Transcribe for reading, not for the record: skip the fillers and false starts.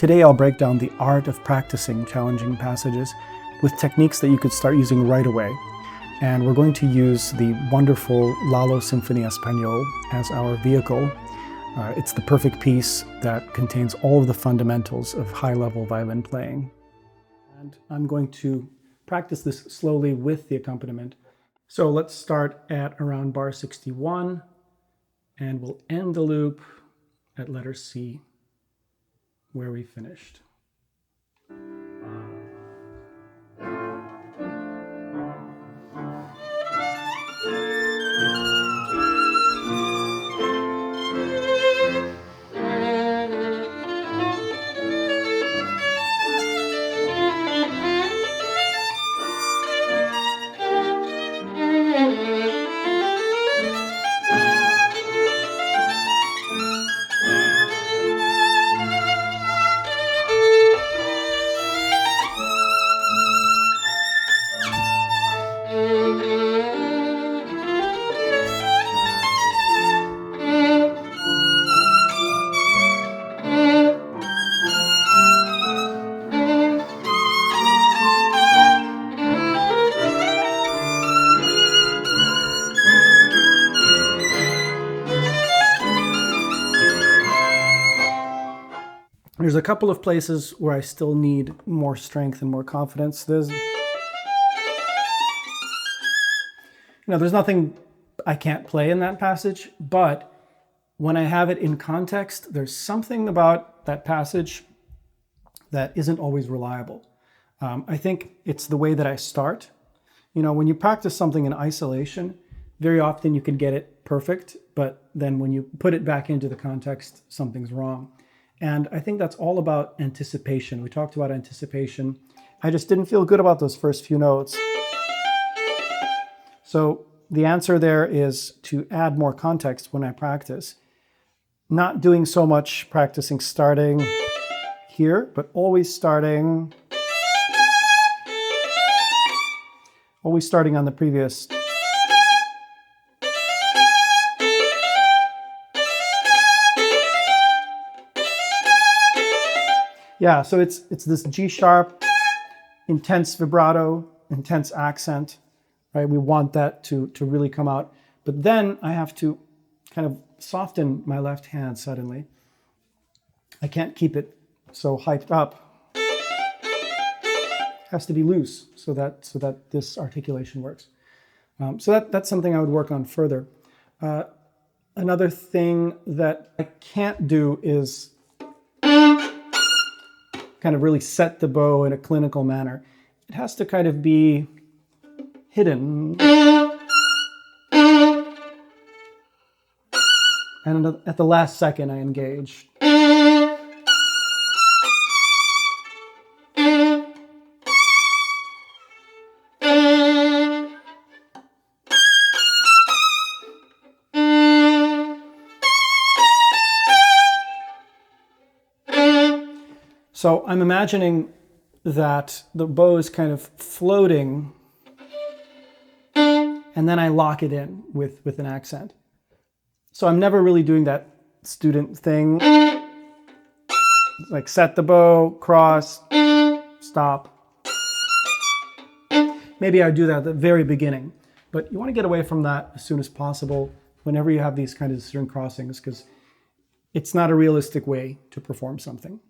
Today I'll break down the art of practicing challenging passages with techniques that you could start using right away. And we're going to use the wonderful Lalo Symphony Espagnole as our vehicle. It's the perfect piece that contains all of the fundamentals of high-level violin playing. And I'm going to practice this slowly with the accompaniment. So let's start at around bar 61, and we'll end the loop at letter C, where we finished. There's a couple of places where I still need more strength and more confidence. There's nothing I can't play in that passage, but when I have it in context, there's something about that passage that isn't always reliable. I think it's the way that I start. When you practice something in isolation, very often you can get it perfect, but then when you put it back into the context, something's wrong. And I think that's all about anticipation. We talked about anticipation. I just didn't feel good about those first few notes. So the answer there is to add more context when I practice. Not doing so much practicing starting here, but always starting on the previous. Yeah, so it's this G sharp, intense vibrato, intense accent, right? We want that to really come out. But then I have to kind of soften my left hand suddenly. I can't keep it so hyped up. It has to be loose so that this articulation works. So that's something I would work on further. Another thing that I can't do is kind of really set the bow in a clinical manner. It has to kind of be hidden. And at the last second, I engage. So I'm imagining that the bow is kind of floating, and then I lock it in with an accent. So I'm never really doing that student thing, like set the bow, cross, stop. Maybe I would do that at the very beginning, but you want to get away from that as soon as possible whenever you have these kind of string crossings, because it's not a realistic way to perform something.